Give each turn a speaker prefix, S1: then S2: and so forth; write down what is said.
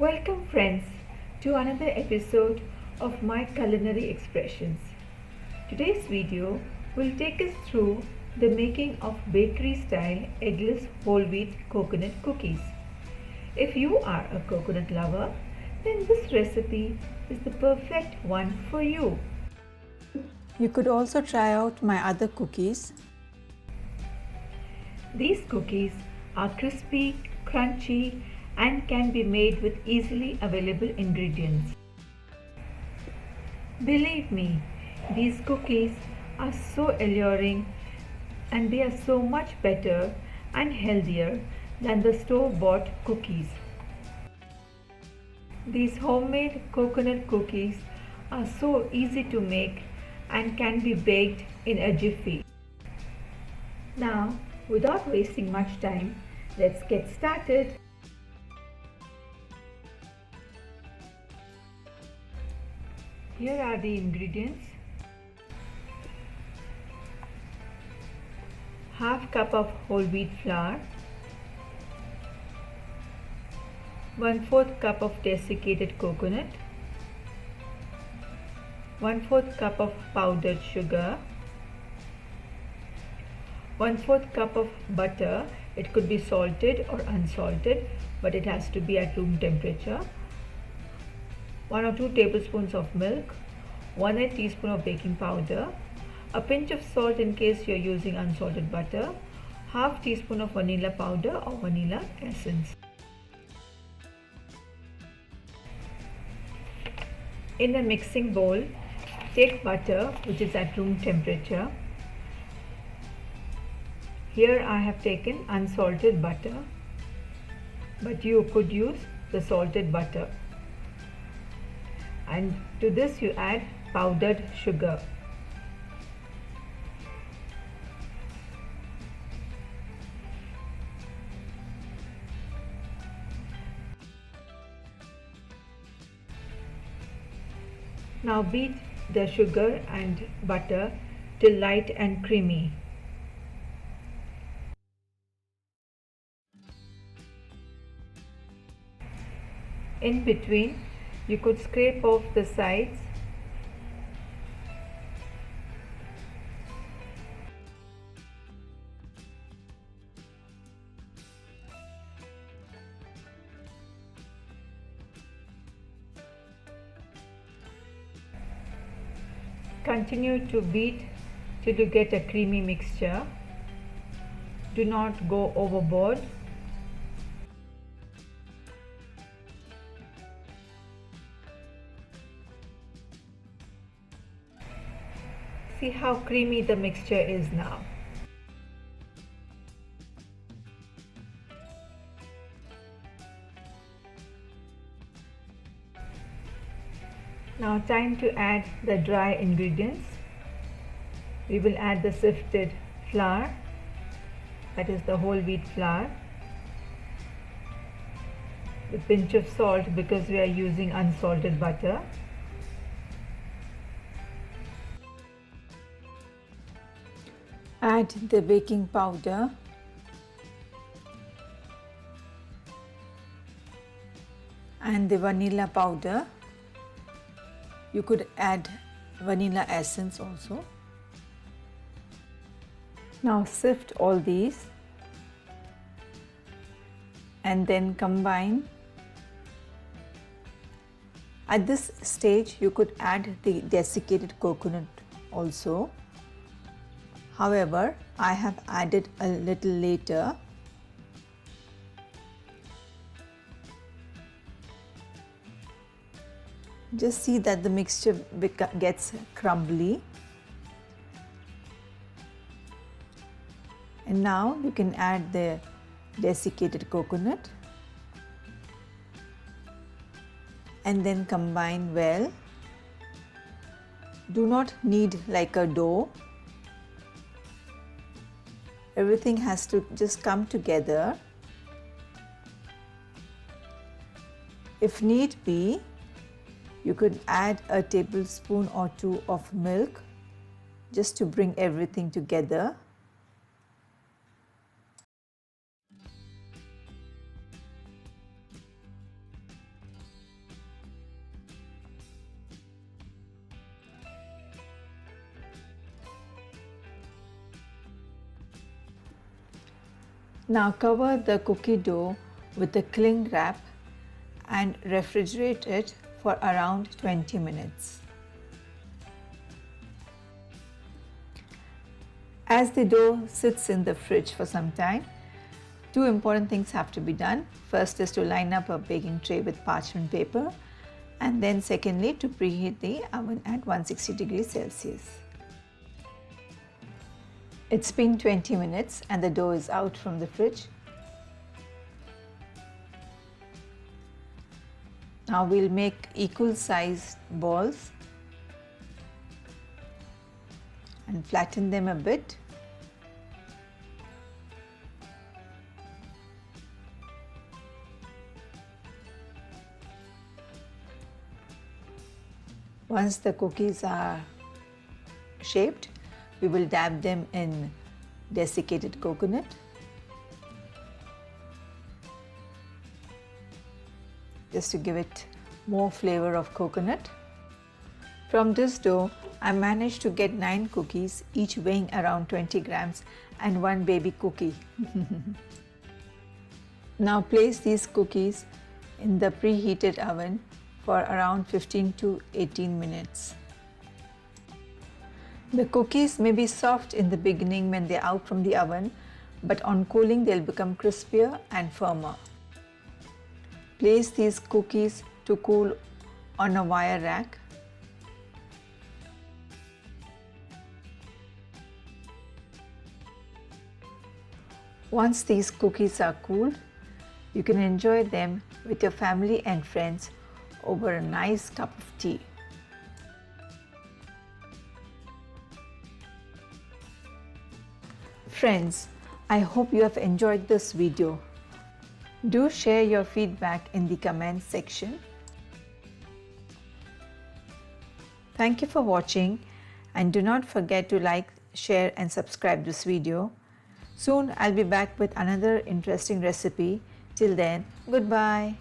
S1: Welcome friends to another episode of my culinary expressions. Today's video will take us through the making of bakery style eggless whole wheat coconut cookies. If you are a coconut lover, then this recipe is the perfect one for you.
S2: You could also try out my other cookies.
S1: These cookies are crispy, crunchy, and can be made with easily available ingredients. Believe me, these cookies are so alluring and they are so much better and healthier than the store-bought cookies. These homemade coconut cookies are so easy to make and can be baked in a jiffy. Now, without wasting much time, let's get started. Here are the ingredients. Half cup of whole wheat flour, 1/4 cup of desiccated coconut, 1/4 cup of powdered sugar, 1/4 cup of butter. It could be salted or unsalted, but it has to be at room temperature. 1 or 2 tablespoons of milk, 1/8 teaspoon of baking powder, a pinch of salt in case you're using unsalted butter, half teaspoon of vanilla powder or vanilla essence. In a mixing bowl, take butter which is at room temperature. Here I have taken unsalted butter, but you could use the salted butter. And to this you add powdered sugar. Now beat the sugar and butter till light and creamy. In between, you could scrape off the sides . Continue to beat till you get a creamy mixture. Do not go overboard. See how creamy the mixture is now. Now time to add the dry ingredients. We will add the sifted flour, that is the whole wheat flour, the pinch of salt because we are using unsalted butter,
S2: Add the baking powder and the vanilla powder. You could add vanilla essence also. Now sift all these and then combine. At this stage you could add the desiccated coconut also. However, I have added a little later. Just see that the mixture gets crumbly. And now you can add the desiccated coconut and then combine well. Do not knead like a dough. Everything has to just come together. If need be, you could add a tablespoon or 2 of milk just to bring everything together. Now cover the cookie dough with a cling wrap and refrigerate it for around 20 minutes. As the dough sits in the fridge for some time, two important things have to be done. First is to line up a baking tray with parchment paper, and then secondly to preheat the oven at 160 degrees Celsius. It's been 20 minutes and the dough is out from the fridge. Now we'll make equal sized balls and flatten them a bit. Once the cookies are shaped, we will dab them in desiccated coconut. Just to give it more flavor of coconut. From this dough, I managed to get 9 cookies, each weighing around 20 grams, and 1 baby cookie. Now place these cookies in the preheated oven for around 15 to 18 minutes. The cookies may be soft in the beginning when they are out from the oven, but on cooling they'll become crispier and firmer. Place these cookies to cool on a wire rack. Once these cookies are cooled, you can enjoy them with your family and friends over a nice cup of tea. Friends, I hope you have enjoyed this video. Do share your feedback in the comments section. Thank you for watching, and do not forget to like, share and subscribe this video. Soon I'll be back with another interesting recipe. Till then, goodbye.